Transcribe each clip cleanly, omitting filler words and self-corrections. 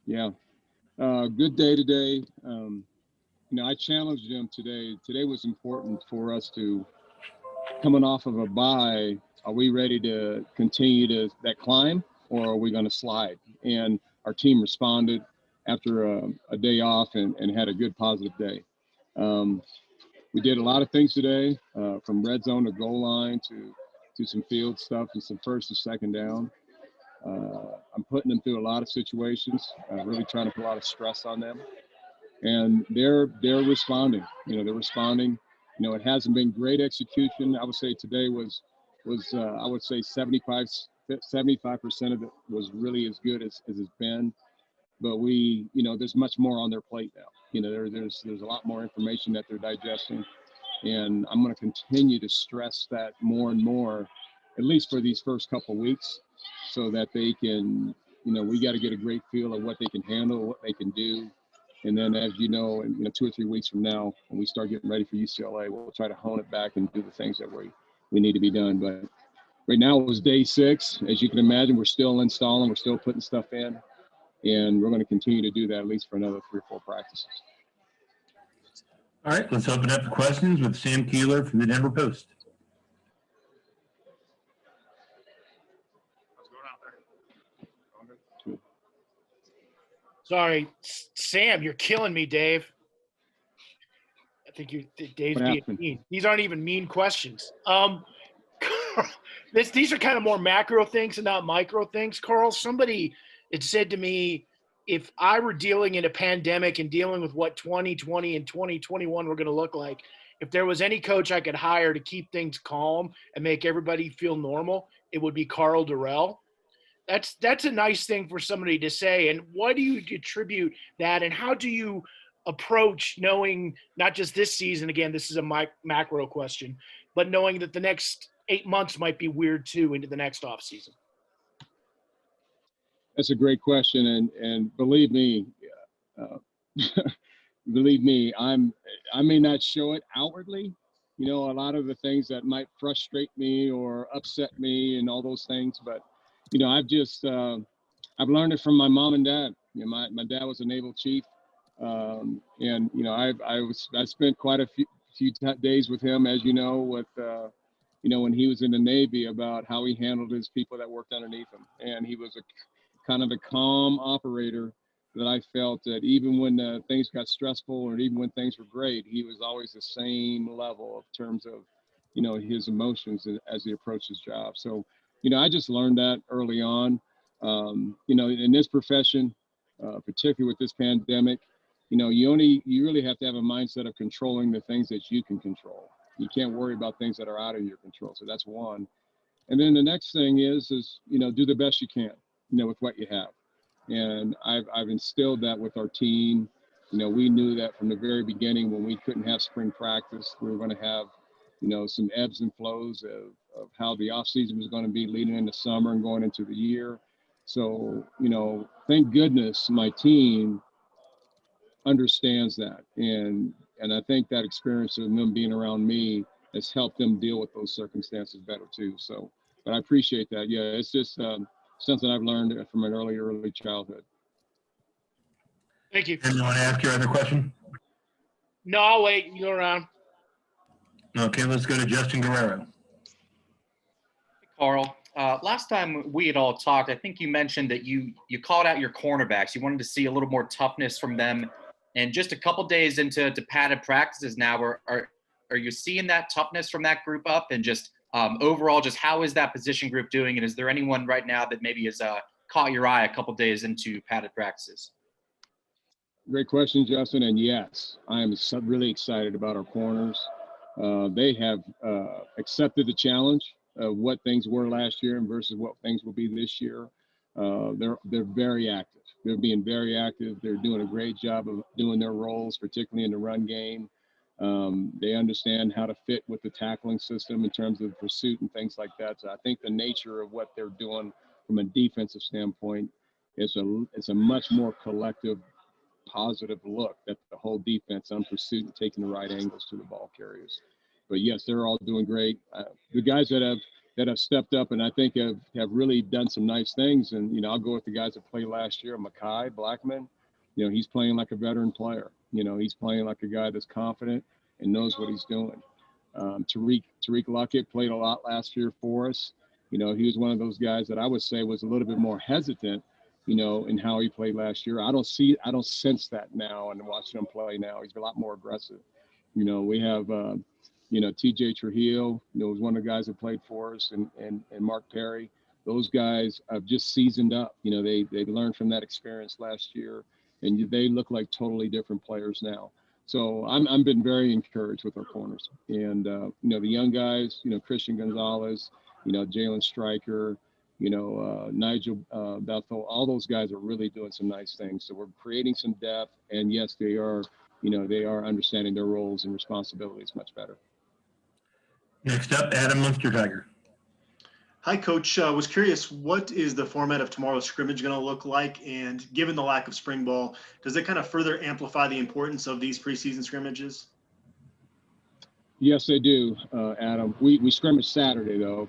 Yeah. Good day today. I challenged them today. Today was important for us to, coming off of a bye, are we ready to continue that climb, or are we going to slide? And our team responded after a day off and had a good positive day. We did a lot of things today, from red zone to goal line to some field stuff and some first and second down. I'm putting them through a lot of situations, really trying to put a lot of stress on them, and they're responding. They're responding. It hasn't been great execution. I would say today was I would say 75% of it was really as good as it's been. But there's much more on their plate now. There's a lot more information that they're digesting, and I'm going to continue to stress that more and more, at least for these first couple of weeks, so that they can, we got to get a great feel of what they can handle, what they can do. And then, as you know, in 2 or 3 weeks from now, when we start getting ready for UCLA, we'll try to hone it back and do the things that we need to be done. But right now it was day 6. As you can imagine, we're still installing, we're still putting stuff in, and we're going to continue to do that at least for another 3 or 4 practices. All right, let's open up the questions with Sam Keeler from the Denver Post. Sorry, Sam, you're killing me, Dave. I think Dave's being mean. These aren't even mean questions. These are kind of more macro things and not micro things. Carl, somebody had said to me, if I were dealing in a pandemic and dealing with what 2020 and 2021 were going to look like, if there was any coach I could hire to keep things calm and make everybody feel normal, it would be Karl Dorrell. That's a nice thing for somebody to say. And why do you attribute that? And how do you approach knowing not just this season, again, this is a macro question, but knowing that the next 8 months might be weird too into the next off season? That's a great question. And believe me, I may not show it outwardly, a lot of the things that might frustrate me or upset me and all those things, but I've learned it from my mom and dad. My dad was a naval chief, and I spent quite a few days with him, as you know, with when he was in the Navy, about how he handled his people that worked underneath him. And he was a kind of a calm operator that I felt that even when things got stressful or even when things were great, he was always the same level of terms of his emotions as he approached his job. So I just learned that early on. In this profession, particularly with this pandemic, you really have to have a mindset of controlling the things that you can control. You can't worry about things that are out of your control. So that's one. And then the next thing is do the best you can, with what you have. And I've instilled that with our team. We knew that from the very beginning when we couldn't have spring practice, we were going to have, some ebbs and flows of how the off season was going to be leading into summer and going into the year. So, thank goodness my team understands that. And I think that experience of them being around me has helped them deal with those circumstances better too. So, but I appreciate that. Yeah, it's just something I've learned from an early childhood. Thank you. And you want to ask your other question? No, I'll wait. You go around. Okay, let's go to Justin Guerrero. Carl, last time we had all talked, I think you mentioned that you called out your cornerbacks. You wanted to see a little more toughness from them. And just a couple days into padded practices now, are you seeing that toughness from that group up? And just overall, just how is that position group doing? And is there anyone right now that maybe has caught your eye a couple days into padded practices? Great question, Justin. And yes, I am really excited about our corners. They have accepted the challenge of what things were last year and versus what things will be this year. They're very active. They're being very active. They're doing a great job of doing their roles, particularly in the run game. They understand how to fit with the tackling system in terms of pursuit and things like that. So I think the nature of what they're doing from a defensive standpoint is a much more collective, positive look at the whole defense on pursuit and taking the right angles to the ball carriers. But yes, they're all doing great. The guys that have that have stepped up and I think have really done some nice things. And, I'll go with the guys that played last year. Mekhi Blackman, he's playing like a veteran player. He's playing like a guy that's confident and knows what he's doing. Tariq Luckett played a lot last year for us. He was one of those guys that I would say was a little bit more hesitant, in how he played last year. I don't sense that now and watching him play now. He's a lot more aggressive. We have, TJ Trujillo, was one of the guys that played for us, and Mark Perry. Those guys have just seasoned up. They learned from that experience last year, and they look like totally different players now. So I'm been very encouraged with our corners. And, the young guys, Christian Gonzalez, Jalen Stryker, Nigel Bethel, all those guys are really doing some nice things. So we're creating some depth, and yes, they are understanding their roles and responsibilities much better. Next up, Adam Munstertiger. Hi, Coach. Was curious, what is the format of tomorrow's scrimmage going to look like? And given the lack of spring ball, does it kind of further amplify the importance of these preseason scrimmages? Yes, they do, Adam. We scrimmage Saturday, though.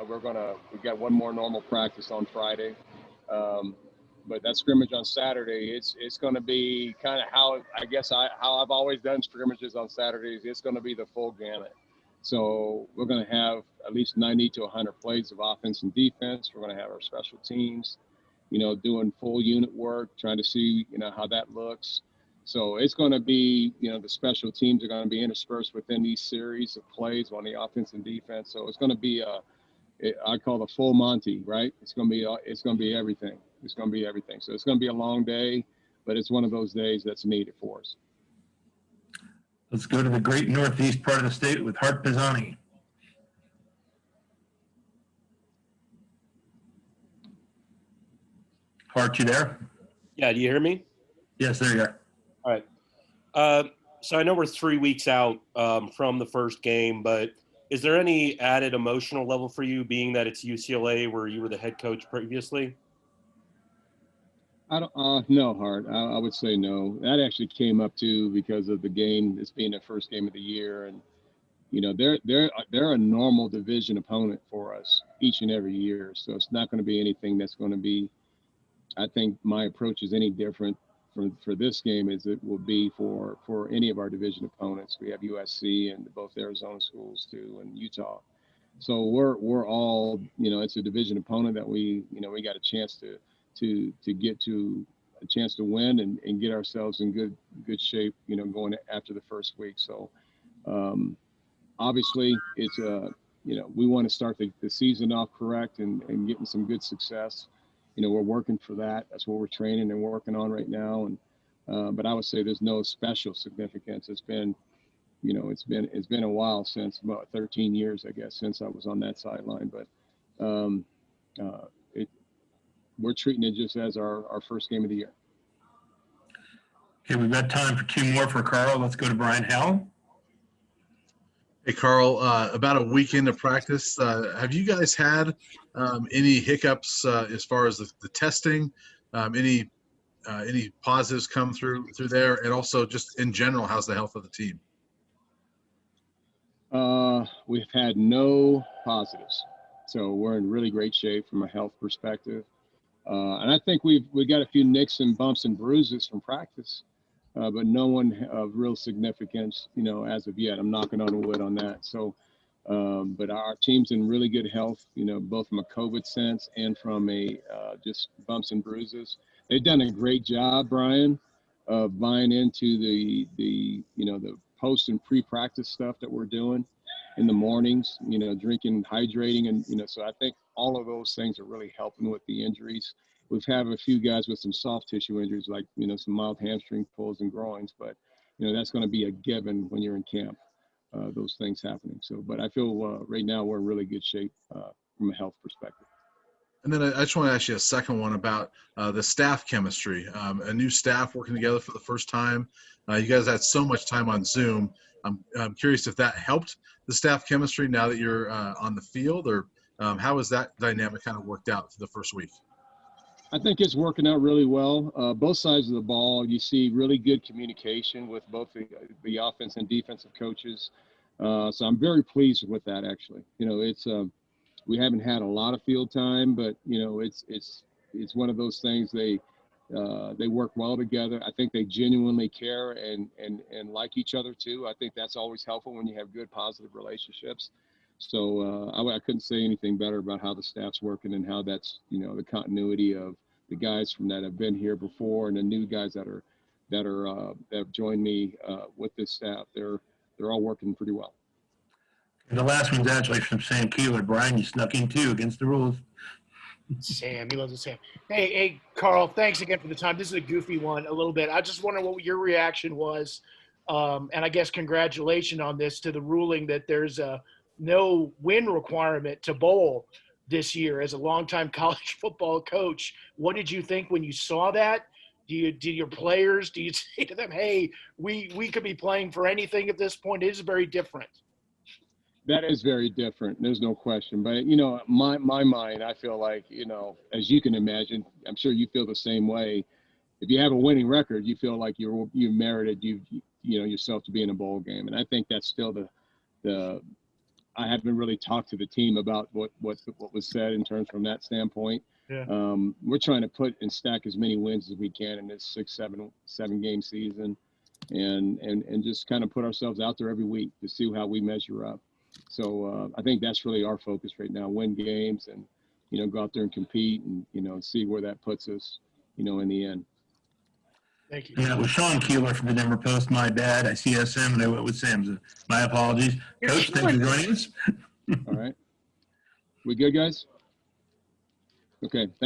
We got one more normal practice on Friday. But that scrimmage on Saturday, it's going to be kind of how I've always done scrimmages on Saturdays. It's going to be the full gamut. So we're going to have at least 90 to 100 plays of offense and defense. We're going to have our special teams, doing full unit work, trying to see, how that looks. So it's going to be, the special teams are going to be interspersed within these series of plays on the offense and defense. So it's going to be I call the full Monty, right? It's going to be everything. It's going to be everything. So it's going to be a long day, but it's one of those days that's needed for us. Let's go to the great northeast part of the state with Hart Pisani. Hart, you there? Yeah, do you hear me? Yes, there you are. All right. So I know we're 3 weeks out from the first game, but is there any added emotional level for you, being that it's UCLA where you were the head coach previously? I don't no, Hart. I would say no. That actually came up too because of the game. This being the first game of the year, and they're a normal division opponent for us each and every year. So it's not going to be anything that's going to be. I think my approach is any different for this game as it will be for any of our division opponents. We have USC and both Arizona schools too, and Utah. So we're all, it's a division opponent that we got a chance to get to a chance to win and get ourselves in good shape, going after the first week. So obviously it's we want to start the season off correct and getting some good success. We're working for that. That's what we're training and working on right now. And but I would say there's no special significance. It's been a while since, about 13 years, I guess, since I was on that sideline. But we're treating it just as our first game of the year. Okay, we've got time for two more for Karl. Let's go to Brian Howell. Hey, Karl, about a week into practice, have you guys had any hiccups as far as the testing? Any positives come through there? And also just in general, how's the health of the team? We've had no positives. So we're in really great shape from a health perspective. And I think we got a few nicks and bumps and bruises from practice, but no one of real significance, as of yet. I'm knocking on wood on that. So, but our team's in really good health, both from a COVID sense and from a just bumps and bruises. They've done a great job, Brian, of buying into the post and pre-practice stuff that we're doing in the mornings, drinking, hydrating. And, so I think all of those things are really helping with the injuries. We've had a few guys with some soft tissue injuries, like, some mild hamstring pulls and groins, but, that's going to be a given when you're in camp, those things happening. So, but I feel right now we're in really good shape from a health perspective. And then I just want to ask you a second one about the staff chemistry. A new staff working together for the first time. You guys had so much time on Zoom. I'm curious if that helped the staff chemistry now that you're on the field, or how has that dynamic kind of worked out for the first week? I think it's working out really well. Both sides of the ball, you see really good communication with both the offense and defensive coaches. So I'm very pleased with that, actually. It's We haven't had a lot of field time, but it's one of those things. They work well together. I think they genuinely care and like each other too. I think that's always helpful when you have good, positive relationships. So I couldn't say anything better about how the staff's working and how that's, the continuity of the guys from that have been here before and the new guys that have joined me with this staff. They're all working pretty well. The last one's actually from Sam Keeler. Brian, you snuck in too against the rules. Sam, he loves it, Sam. Hey, Carl, thanks again for the time. This is a goofy one a little bit. I just wonder what your reaction was, and I guess congratulations on this, to the ruling that there's no win requirement to bowl this year. As a longtime college football coach, what did you think when you saw that? Do your players, do you say to them, hey, we could be playing for anything at this point? It is very different. That is very different. There's no question. But, my mind, I feel like, as you can imagine, I'm sure you feel the same way. If you have a winning record, you feel like you merited yourself to be in a bowl game. And I think that's still I haven't really talked to the team about what was said in terms from that standpoint. Yeah. We're trying to put and stack as many wins as we can in this 7 game season and just kind of put ourselves out there every week to see how we measure up. So I think that's really our focus right now: win games and go out there and compete and see where that puts us in the end. Thank you. And that was Sean Keeler from the Denver Post. My bad. I see SM and I went with Sam. My apologies. Coach, thanks for joining us. All right, we good, guys? Okay.